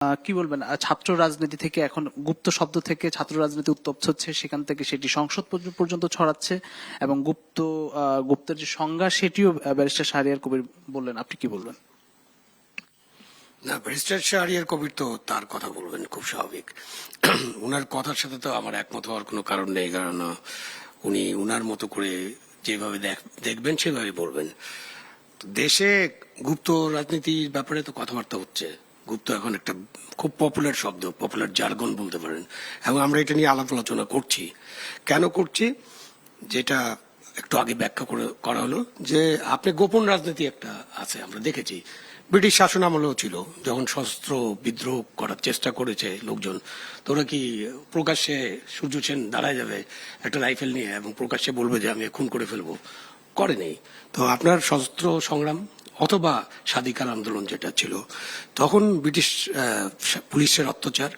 কি বলবেন, ছাত্র রাজনীতি থেকে এখন গুপ্ত শব্দ থেকে ছাত্র রাজনীতি উত্তপ্ত হচ্ছে, সেখান থেকে সেটি সংসদ পর্যন্ত ছড়াচ্ছে এবং গুপ্তের যে সংজ্ঞা সেটিও ব্যারিস্টার শাহরিয়ার কবির বললেন। আপনি কি বলবেন? না, ব্যারিস্টার শাহরিয়ার কবির তো তার কথা বলবেন, খুব স্বাভাবিক। উনার কথার সাথে তো আমার একমত হওয়ার কোনো কারণ নেই, কারণ উনি উনার মতো করে যেভাবে দেখবেন সেভাবে বলবেন। দেশে গুপ্ত রাজনীতির ব্যাপারে তো কথাবার্তা হচ্ছে। গুপ্ত এখন একটা খুব পপুলার শব্দ, পপুলার জার্গন বলতে পারেন, এবং আমরা এটা নিয়ে আলাপ আলোচনা করছি। কেন করছি, যেটা একটু আগে ব্যাখ্যা করা হলো যে আপনি গোপন রাজনীতি একটা আছে, আমরা দেখেছি ব্রিটিশ শাসন আমলেও ছিল, যখন সশস্ত্র বিদ্রোহ করার চেষ্টা করেছে লোকজন, তো ওরা কি প্রকাশ্যে সূর্য সেন দাঁড়ায় যাবে একটা রাইফেল নিয়ে এবং প্রকাশ্যে বলবে যে আমি খুন করে ফেলবো? করেনি। তো আপনার সশস্ত্র সংগ্রাম অথবা স্বাধিকার আন্দোলন যেটা ছিল, তখন ব্রিটিশ পুলিশের অত্যাচার,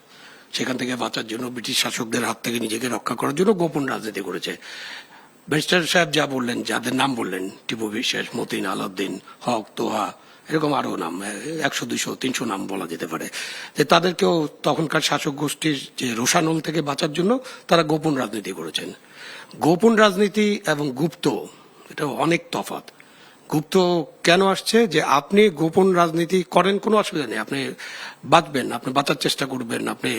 সেখান থেকে বাঁচার জন্য, ব্রিটিশ শাসকদের হাত থেকে নিজেকে রক্ষা করার জন্য গোপন রাজনীতি করেছে। ব্যারিস্টার সাহেব যা বললেন, যাদের নাম বললেন, টিপু বিশ্বাস, মতিন, আলাউদ্দিন, হক, তোহা, এরকম আরো নাম 100, 200, 300 নাম বলা যেতে পারে, যে তাদেরকেও তখনকার শাসক গোষ্ঠীর যে রোষানল থেকে বাঁচার জন্য তারা গোপন রাজনীতি করেছেন। গোপন রাজনীতি এবং গুপ্ত, এটা অনেক তফাৎ। গুপ্ত কেন আসছে, যে আপনি গোপন রাজনীতি করেন, কোনো অসুবিধা নেই, আপনি বাঁচবেন, আপনি বাঁচার চেষ্টা করবেন, আপনি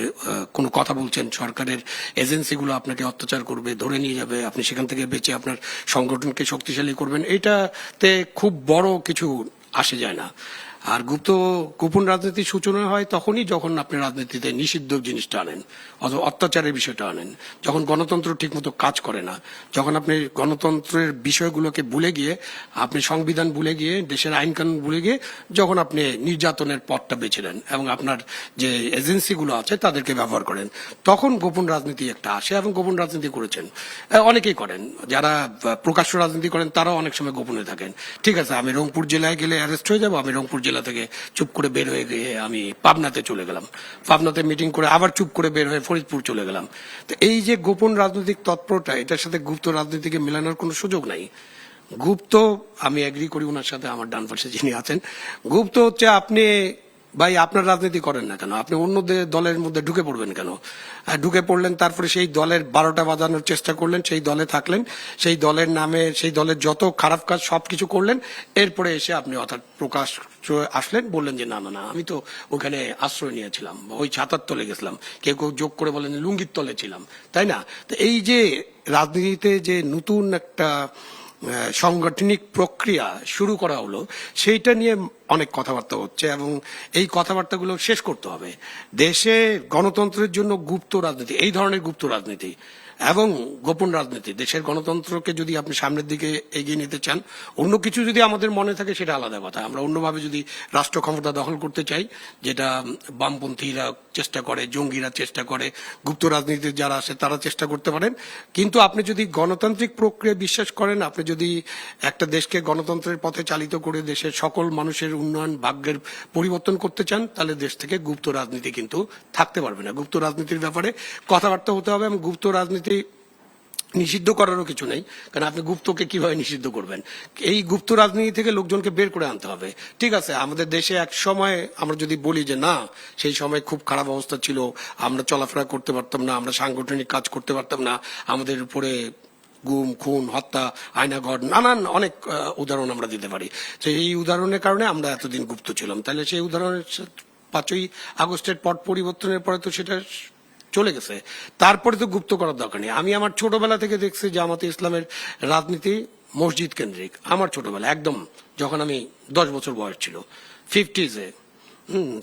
কোনো কথা বলছেন, সরকারের এজেন্সিগুলো আপনাকে অত্যাচার করবে, ধরে নিয়ে যাবে, আপনি সেখান থেকে বেঁচে আপনার সংগঠনকে শক্তিশালী করবেন, এইটাতে খুব বড় কিছু আসে যায় না। আর গোপন রাজনীতির সূচনা হয় তখনই যখন আপনি রাজনীতিতে নিষিদ্ধ জিনিসটা আনেন, অথবা অত্যাচারের বিষয়টা আনেন, যখন গণতন্ত্র ঠিকমতো কাজ করে না, যখন আপনি গণতন্ত্রের বিষয়গুলোকে ভুলে গিয়ে, আপনি সংবিধান ভুলে গিয়ে, দেশের আইন কানুন ভুলে গিয়ে যখন আপনি নির্যাতনের পথটা বেছে নেন এবং আপনার যে এজেন্সিগুলো আছে তাদেরকে ব্যবহার করেন, তখন গোপন রাজনীতি একটা আসে। এবং গোপন রাজনীতি করেছেন অনেকেই করেন, যারা প্রকাশ্য রাজনীতি করেন তারাও অনেক সময় গোপনে থাকেন। ঠিক আছে, আমি রংপুর জেলায় গেলে অ্যারেস্ট হয়ে যাবো, আমি রংপুর জেলা থেকে চুপ করে বের হয়ে গিয়ে আমি পাবনাতে চলে গেলাম, পাবনাতে মিটিং করে আবার চুপ করে বের হয়ে ফরিদপুর চলে গেলাম। তো এই যে গোপন রাজনৈতিক তৎপরতা, এটার সাথে গুপ্ত রাজনীতিকে মেলানোর কোনো সুযোগ নাই। গুপ্ত, আমি এগ্রি করি ওনার সাথে, আমার ডান পাশে যিনি আছেন, গুপ্ত হচ্ছে আপনি ভাই আপনার রাজনীতি করেন না কেন, আপনি অন্য দলের মধ্যে ঢুকে পড়বেন কেন? ঢুকে পড়লেন, তারপরে সেই দলের 12টা বাজানোর চেষ্টা করলেন, সেই দলে থাকলেন, সেই দলের নামে সেই দলের যত খারাপ কাজ সবকিছু করলেন, এরপরে এসে আপনি অর্থাৎ প্রকাশ আসলেন, বললেন যে না না না, আমি তো ওখানে আশ্রয় নিয়েছিলাম, ওই ছাতার তলে গেছিলাম, কেউ কেউ যোগ করে বলেন লুঙ্গির তলে ছিলাম, তাই না? তো এই যে রাজনীতিতে যে নতুন একটা সাংগঠনিক প্রক্রিয়া শুরু করা হলো, সেইটা নিয়ে অনেক কথাবার্তা হচ্ছে এবং এই কথাবার্তাগুলো শেষ করতে হবে। দেশে গণতন্ত্রের জন্য গুপ্ত রাজনীতি, এই ধরনের গুপ্ত রাজনীতি এবং গোপন রাজনীতি, দেশের গণতন্ত্রকে যদি আপনি সামনের দিকে এগিয়ে নিতে চান, অন্য কিছু যদি আমাদের মনে থাকে সেটা আলাদা কথা, আমরা অন্যভাবে যদি রাষ্ট্র ক্ষমতা দখল করতে চাই, যেটা বামপন্থীরা চেষ্টা করে, জঙ্গিরা চেষ্টা করে, গুপ্ত রাজনীতির যারা আছে তারা চেষ্টা করতে পারেন। কিন্তু আপনি যদি গণতান্ত্রিক প্রক্রিয়া বিশ্বাস করেন, আপনি যদি একটা দেশকে গণতন্ত্রের পথে চালিত করে দেশের সকল মানুষের উন্নয়ন ভাগ্যের পরিবর্তন করতে চান, তাহলে দেশ থেকে গুপ্ত রাজনীতি কিন্তু থাকতে পারবে না। গুপ্ত রাজনীতির ব্যাপারে কথাবার্তা হতে হবে এবং গুপ্ত রাজনীতি নিষিদ্ধ করারও কিছু নেই, কারণ আপনি গুপ্তকে কিভাবে নিষিদ্ধ করবেন? এই গুপ্ত রাজনীতি থেকে লোকজনকে বের করে আনতে হবে। ঠিক আছে, আমাদের দেশে এক সময় আমরা যদি বলি যে না, সেই সময় খুব খারাপ অবস্থা ছিল, আমরা চলাফেরা করতে পারতাম না, আমরা সাংগঠনিক কাজ করতে পারতাম না, আমাদের উপরে গুম, খুন, হত্যা, আয়নাঘর, নানান অনেক উদাহরণ আমরা দিতে পারি। তো এই উদাহরণের কারণে আমরা এতদিন গুপ্ত ছিলাম। তাহলে সেই উদাহরণের 5ই আগস্টের পট পরিবর্তনের পরে তো সেটা চলে গেছে, তারপরে তো গুপ্ত করার দরকার নেই। আমি আমার ছোটবেলা থেকে দেখছি জামাতে ইসলামের রাজনীতি মসজিদ কেন্দ্রিক। আমার ছোটবেলা একদম, যখন আমি 10 বছর বয়স ছিল, 50s-এ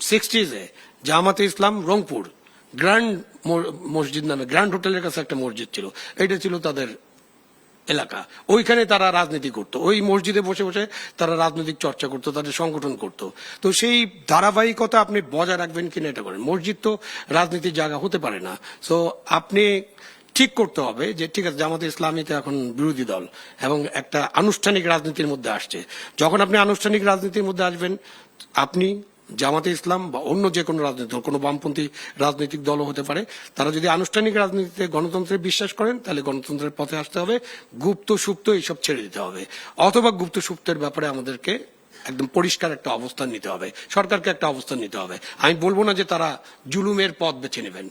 60s-এ জামাতে ইসলাম রংপুর গ্র্যান্ড মসজিদ নামে, গ্র্যান্ড হোটেলের কাছে একটা মসজিদ ছিল, এটা ছিল তাদের এলাকা, ওইখানে তারা রাজনীতি করত, ওই মসজিদে বসে বসে তারা রাজনৈতিক চর্চা করত, তাদের সংগঠন করত। তো সেই ধারাবাহিকতা আপনি বজায় রাখবেন কিনা এটা করেন। মসজিদ তো রাজনীতির জায়গা হতে পারে না। সো আপনি ঠিক করতে হবে যে ঠিক আছে, জামাতে ইসলামী তো এখন বিরোধী দল এবং একটা আনুষ্ঠানিক রাজনীতির মধ্যে আসছে। যখন আপনি আনুষ্ঠানিক রাজনীতির মধ্যে আসবেন, আপনি জামাতে ইসলাম বা অন্য যে কোনো রাজনৈতিক দল, কোনো বামপন্থী রাজনৈতিক দলও হতে পারে, তারা যদি আনুষ্ঠানিক রাজনীতিতে গণতন্ত্রে বিশ্বাস করেন, তাহলে গণতন্ত্রের পথে আসতে হবে, গুপ্ত সুপ্ত এইসব ছেড়ে দিতে হবে, অথবা গুপ্ত সুপ্তের ব্যাপারে আমাদেরকে একদম পরিষ্কার একটা অবস্থান নিতে হবে, সরকারকে একটা অবস্থান নিতে হবে। আমি বলবো না যে তারা জুলুমের পথ বেছে নেবেন,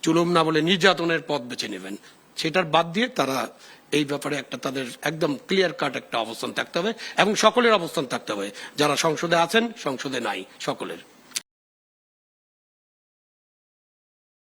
জুলুম না বলে নির্যাতনের পথ বেছে নেবেন, সেটার বাদ দিয়ে তারা এই ব্যাপারে একটা তাদের একদম ক্লিয়ার কাট একটা অবস্থান থাকতে হবে এবং সকলের অবস্থান থাকতে হবে, যারা সংসদে আছেন সংসদে নাই সকলের।